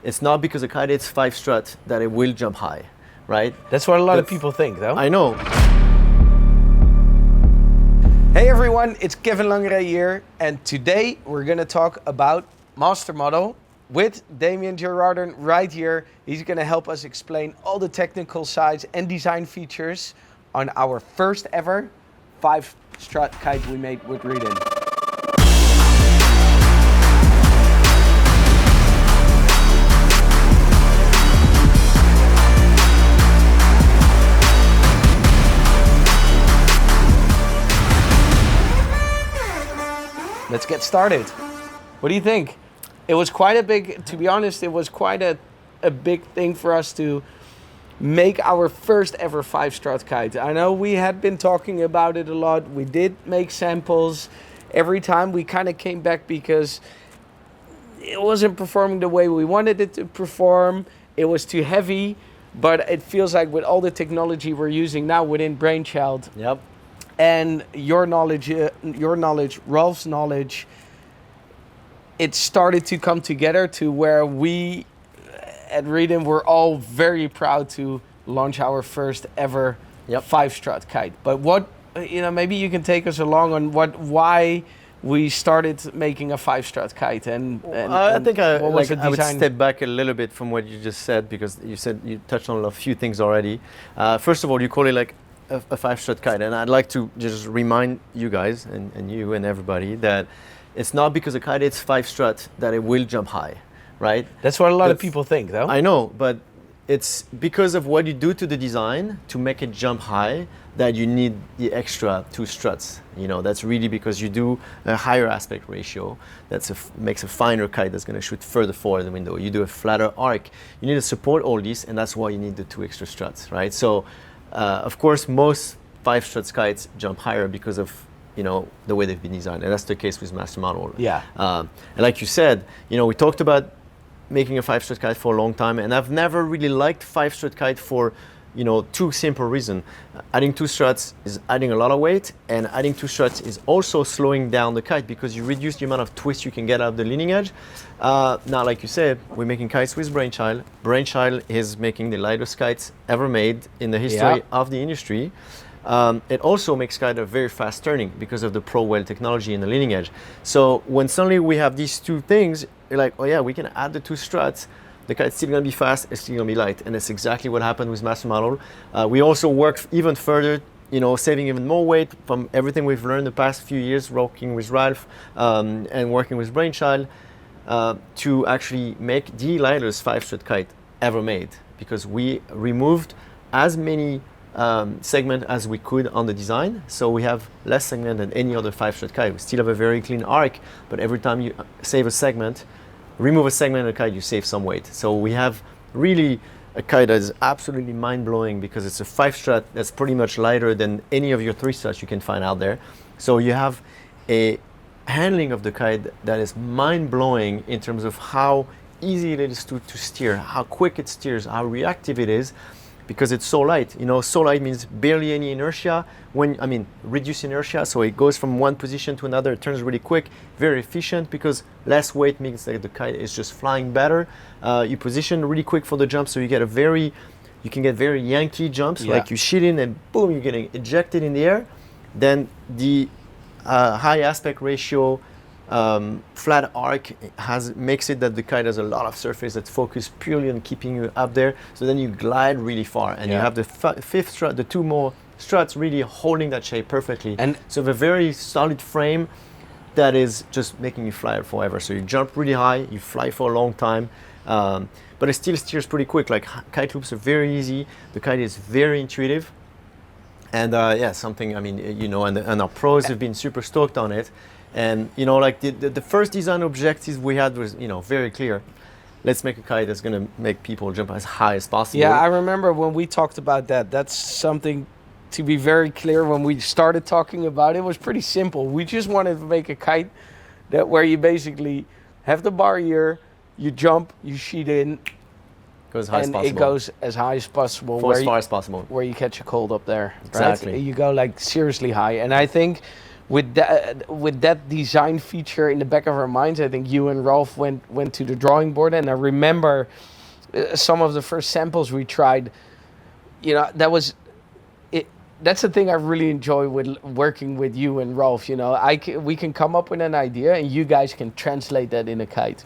it's not because a kite is 5 strut that it will jump high, right? That's what a lot of people think, though. I know. Hey everyone, it's Kevin Langeree here, and today we're gonna talk about MASTERMODEL with Damien Girardin right here. He's gonna help us explain all the technical sides and design features on our first ever 5 strut kite we made with Reedin. Let's get started. What do you think? It was quite a big, to be honest, it was quite a big thing for us to make our first ever 5 strut kite. I know we had been talking about it a lot. We did make samples. Every time we kind of came back because it wasn't performing the way we wanted it to perform. It was too heavy, but it feels like with all the technology we're using now within Brainchild, Yep. and your knowledge, Ralf's knowledge, it started to come together to where we at Reedin were all very proud to launch our first ever 5 strut kite. But what, maybe you can take us along on why we started making a 5 strut kite and I think I would design? step back a little bit from what you just said, because you touched on a few things already. First of all, you call it like a 5 strut kite, and I'd like to just remind you guys and you and everybody that it's not because a kite is 5 strut that it will jump high, right? That's what a lot of people think, though. I know, but it's because of what you do to the design to make it jump high that you need the extra 2 struts. That's really because you do a higher aspect ratio. Makes a finer kite that's going to shoot further forward the window. You do a flatter arc. You need to support all these, and that's why you need the 2 extra struts, right? So. Of course, most 5 strut kites jump higher because of the way they've been designed, and that's the case with MASTERMODEL. Yeah. And like you said, we talked about making a 5 strut kite for a long time, and I've never really liked 5 strut kite for 2 simple reasons. Adding 2 struts is adding a lot of weight, and adding 2 struts is also slowing down the kite because you reduce the amount of twist you can get out of the leading edge. Now, like you said, we're making kites with Brainchild. Brainchild is making the lightest kites ever made in the history of the industry. It also makes kite a very fast turning because of the Pro Well technology in the leading edge. So when suddenly we have these 2 things, you're like, oh yeah, we can add the 2 struts. The kite's still going to be fast, it's still going to be light, and that's exactly what happened with MASTERMODEL. We also worked even further, saving even more weight from everything we've learned the past few years working with Ralf and working with Brainchild to actually make the lightest 5 strut kite ever made, because we removed as many segments as we could on the design. So we have less segment than any other 5 strut kite. We still have a very clean arc, but every time you save a segment, remove a segment of the kite, you save some weight. So we have really a kite that is absolutely mind-blowing because it's a 5 strut that's pretty much lighter than any of your 3 struts you can find out there. So you have a handling of the kite that is mind-blowing in terms of how easy it is to steer, how quick it steers, how reactive it is, because it's so light. So light means barely any inertia. Reduced inertia, so it goes from one position to another, it turns really quick, very efficient, because less weight means that the kite is just flying better. You position really quick for the jump, so you can get very Yankee jumps, like you shoot in and boom, you're getting ejected in the air. Then the high aspect ratio, flat arc makes it that the kite has a lot of surface that's focused purely on keeping you up there. So then you glide really far, and you have the 5th strut, the 2 more struts really holding that shape perfectly. And so a very solid frame that is just making you fly forever. So you jump really high, you fly for a long time, but it still steers pretty quick. Like kite loops are very easy. The kite is very intuitive. And and our pros have been super stoked on it. And the first design objective we had was very clear. Let's make a kite that's going to make people jump as high as possible. Yeah, I remember when we talked about that. That's something, to be very clear, when we started talking about it, was pretty simple. We just wanted to make a kite where you basically have the bar here, you jump, you sheet in, goes as high as possible. It goes as high as possible. For as far as possible. Where you catch a cold up there. Exactly. Right? You go like seriously high. And I think with that design feature in the back of our minds, I think you and Ralf went to the drawing board. And I remember some of the first samples we tried. You know, that was it. That's the thing I really enjoy with working with you and Ralf. You know, we can come up with an idea, and you guys can translate that in a kite.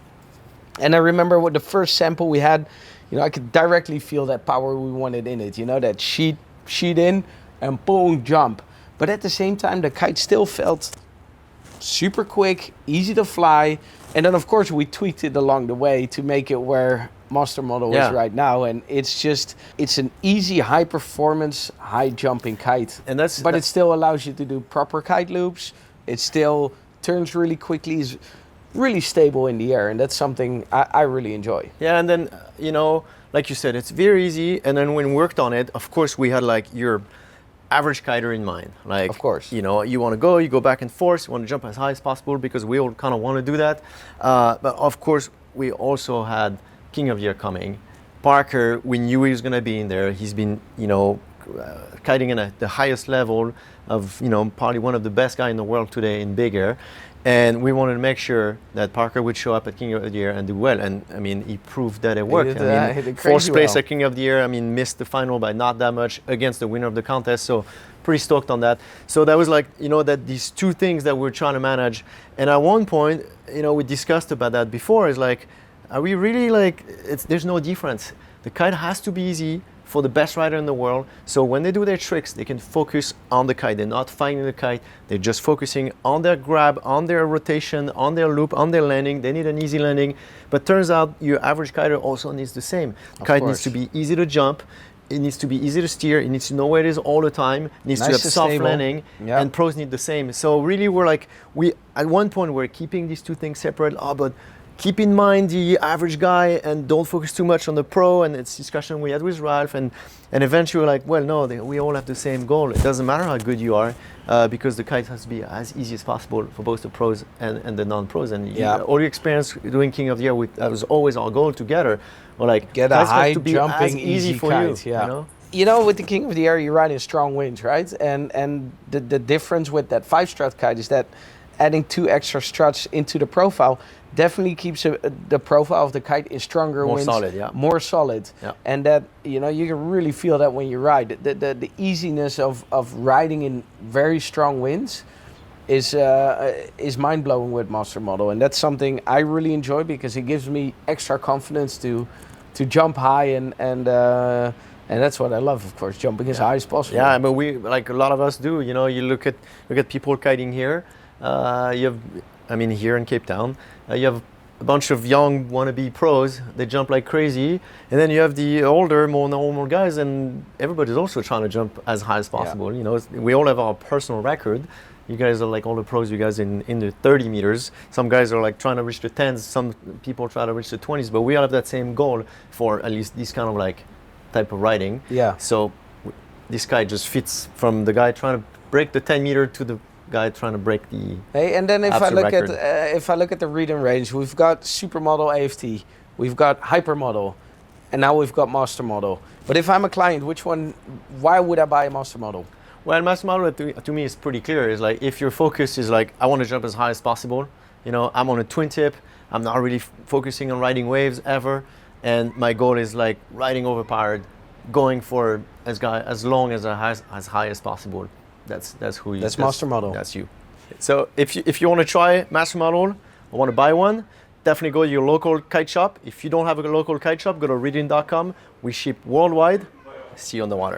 And I remember with the first sample we had, you know, I could directly feel that power we wanted in it. You know, that sheet in and boom, jump. But at the same time, the kite still felt super quick, easy to fly. And then, of course, we tweaked it along the way to make it where MASTERMODEL is right now. And it's an easy, high-performance, high-jumping kite. And but it still allows you to do proper kite loops. It still turns really quickly, is really stable in the air. And that's something I really enjoy. Yeah, and then, you know, like you said, it's very easy. And then when we worked on it, of course, we had like your average kiter in mind. Like, of course, you know, you want to go back and forth, you want to jump as high as possible because we all kind of want to do that. But of course, we also had King of the Year coming. Parker, we knew he was going to be in there. He's been, you know, kiting in the highest level of, you know, probably one of the best guys in the world today in big air. And we wanted to make sure that Parker would show up at King of the Year and do well. And I mean, he proved that it worked. I mean, fourth place at King of the Year. I mean, missed the final by not that much against the winner of the contest. So pretty stoked on that. So that was like, you know, that these two things that we're trying to manage. And at one point, you know, we discussed about that before. Is like, are we really like? There's no difference. The kite has to be easy for the best rider in the world. So when they do their tricks, they can focus on the kite. They're not finding the kite. They're just focusing on their grab, on their rotation, on their loop, on their landing. They need an easy landing. But turns out your average kiter also needs the same. The kite needs to be easy to jump. It needs to be easy to steer. It needs to know where it is all the time. It needs to have soft landing. Yeah. And pros need the same. So really we're like, at one point we're keeping these two things separate. But keep in mind the average guy and don't focus too much on the pro. And it's discussion we had with Ralf. And eventually we're like, well, no, we all have the same goal. It doesn't matter how good you are because the kite has to be as easy as possible for both the pros and the non-pros. And all your experience doing King of the Year, that was always our goal together. We're like, get a high jumping, easy for kite. you, yeah. You know? You know, with the King of the Year, you're riding strong winds, right? And the difference with that 5-strut kite is that adding 2 extra struts into the profile definitely keeps the profile of the kite in stronger winds. More solid. Yeah. And that, you know, you can really feel that when you ride. The easiness of riding in very strong winds is mind-blowing with MASTERMODEL. And that's something I really enjoy because it gives me extra confidence to jump high and that's what I love, of course, jumping as high as possible. Yeah, but we, like a lot of us do, you know, you look at people kiting here. You have, I mean, here in Cape Town, you have a bunch of young wannabe pros. They jump like crazy, and then you have the older, more normal guys, and everybody's also trying to jump as high as possible. You know, we all have our personal record. You guys are like all the pros. You guys in the 30 meters. Some guys are like trying to reach the 10s. Some people try to reach the 20s. But we all have that same goal for at least this kind of like type of riding. Yeah. So this guy just fits from the guy trying to break the 10 meter to the guy trying to break the and then if I look at the Reedin range, we've got Supermodel AFT, we've got HYPERMODEL, and now we've got MASTERMODEL. But if I'm a client, why would I buy a MASTERMODEL? Well, MASTERMODEL to me is pretty clear. It's like if your focus is like I want to jump as high as possible, you know, I'm on a twin tip, I'm not really focusing on riding waves ever, and my goal is like riding overpowered, going for as long as high as possible. That's who you. That's MASTERMODEL. That's you. So if you want to try MASTERMODEL or want to buy one, definitely go to your local kite shop. If you don't have a local kite shop, go to Reedin.com. We ship worldwide. See you on the water.